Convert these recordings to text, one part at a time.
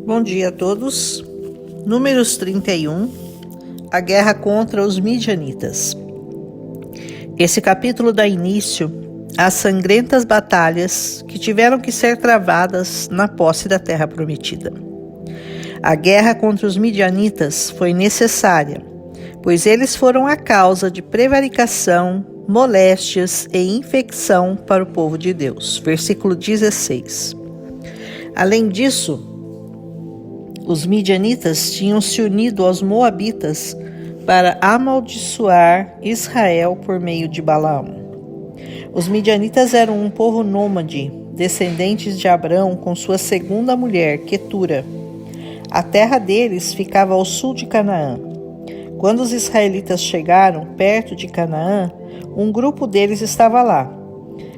Bom dia a todos. Números 31, a guerra contra os midianitas. Esse capítulo dá início às sangrentas batalhas que tiveram que ser travadas na posse da terra prometida. A guerra contra os midianitas foi necessária, pois eles foram a causa de prevaricação, moléstias e infecção para o povo de Deus. Versículo 16. Além disso, os midianitas tinham se unido aos moabitas para amaldiçoar Israel por meio de Balaão. Os midianitas eram um povo nômade, descendentes de Abrão com sua segunda mulher, Quetura. A terra deles ficava ao sul de Canaã. Quando os israelitas chegaram perto de Canaã, um grupo deles estava lá.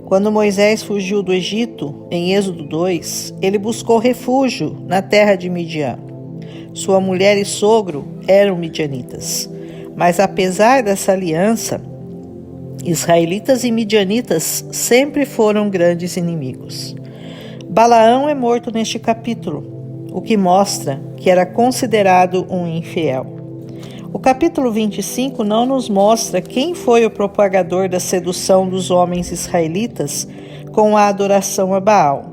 Quando Moisés fugiu do Egito, em Êxodo 2, ele buscou refúgio na terra de Midian. Sua mulher e sogro eram midianitas. Mas apesar dessa aliança, israelitas e midianitas sempre foram grandes inimigos. Balaão é morto neste capítulo, o que mostra que era considerado um infiel. O capítulo 25 não nos mostra quem foi o propagador da sedução dos homens israelitas com a adoração a Baal,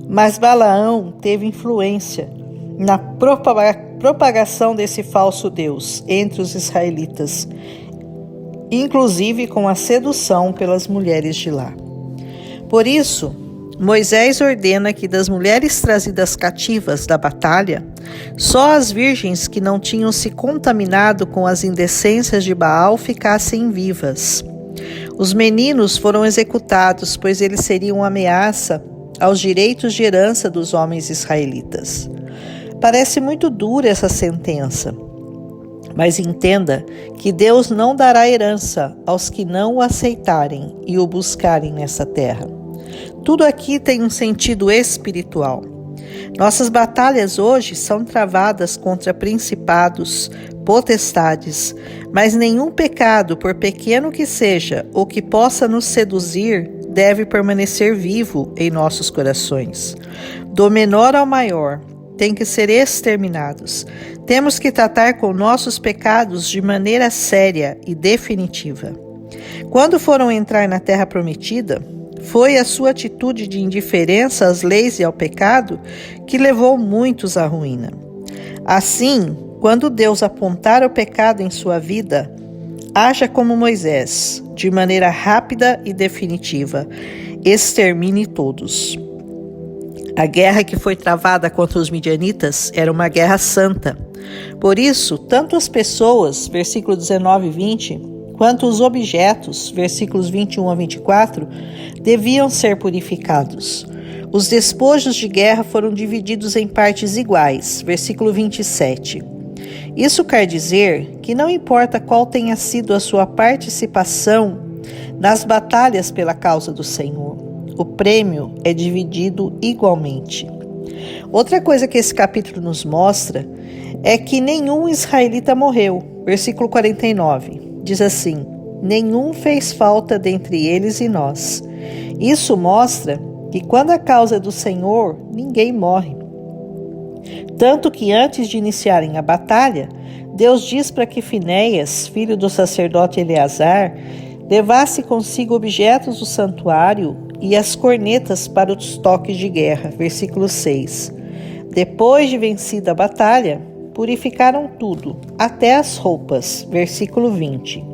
mas Balaão teve influência na propagação desse falso Deus entre os israelitas, inclusive com a sedução pelas mulheres de lá. Por isso, Moisés ordena que das mulheres trazidas cativas da batalha, só as virgens que não tinham se contaminado com as indecências de Baal ficassem vivas. Os meninos foram executados, pois eles seriam ameaça aos direitos de herança dos homens israelitas. Parece muito dura essa sentença, mas entenda que Deus não dará herança aos que não o aceitarem e o buscarem nessa terra. Tudo aqui tem um sentido espiritual. Nossas batalhas hoje são travadas contra principados, potestades, mas nenhum pecado, por pequeno que seja, ou que possa nos seduzir, deve permanecer vivo em nossos corações. Do menor ao maior, têm que ser exterminados. Temos que tratar com nossos pecados de maneira séria e definitiva. Quando foram entrar na terra prometida, foi a sua atitude de indiferença às leis e ao pecado que levou muitos à ruína. Assim, quando Deus apontar o pecado em sua vida, haja como Moisés, de maneira rápida e definitiva. Extermine todos. A guerra que foi travada contra os midianitas era uma guerra santa. Por isso, tanto as pessoas, versículos 19 e 20, quanto os objetos, versículos 21 a 24, deviam ser purificados. Os despojos de guerra foram divididos em partes iguais, versículo 27. Isso quer dizer que não importa qual tenha sido a sua participação nas batalhas pela causa do Senhor, o prêmio é dividido igualmente. Outra coisa que esse capítulo nos mostra é que nenhum israelita morreu, versículo 49. Diz assim: nenhum fez falta dentre eles e nós. Isso mostra que quando a causa é do Senhor, ninguém morre. Tanto que antes de iniciarem a batalha, Deus diz para que Finéias, filho do sacerdote Eleazar, levasse consigo objetos do santuário e as cornetas para os toques de guerra. Versículo 6. Depois de vencida a batalha, purificaram tudo, até as roupas. Versículo 20.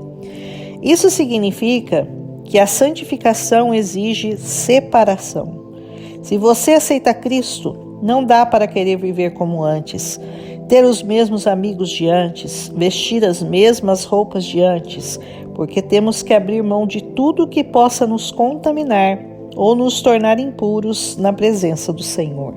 Isso significa que a santificação exige separação. Se você aceita Cristo, não dá para querer viver como antes, ter os mesmos amigos de antes, vestir as mesmas roupas de antes, porque temos que abrir mão de tudo que possa nos contaminar ou nos tornar impuros na presença do Senhor.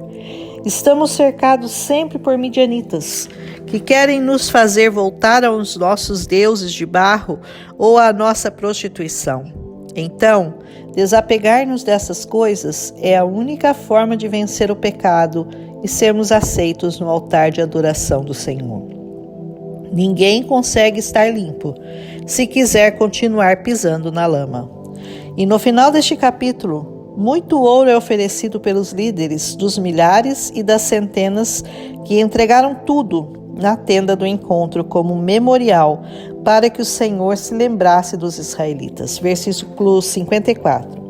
Estamos cercados sempre por midianitas, que querem nos fazer voltar aos nossos deuses de barro ou à nossa prostituição. Então, desapegar-nos dessas coisas é a única forma de vencer o pecado e sermos aceitos no altar de adoração do Senhor. Ninguém consegue estar limpo se quiser continuar pisando na lama. E no final deste capítulo, Muito ouro é oferecido pelos líderes dos milhares e das centenas que entregaram tudo na tenda do encontro como memorial para que o Senhor se lembrasse dos israelitas. Versículo 54.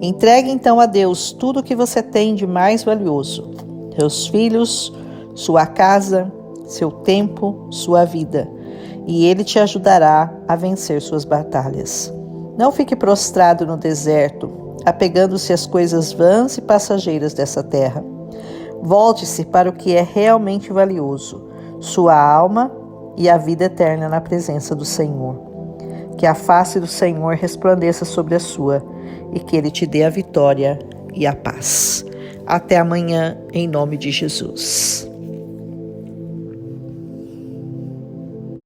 Entregue então a Deus tudo o que você tem de mais valioso: seus filhos, sua casa, seu tempo, sua vida, e Ele te ajudará a vencer suas batalhas. Não fique prostrado no deserto, apegando-se às coisas vãs e passageiras dessa terra. Volte-se para o que é realmente valioso, sua alma e a vida eterna na presença do Senhor. Que a face do Senhor resplandeça sobre a sua e que Ele te dê a vitória e a paz. Até amanhã, em nome de Jesus.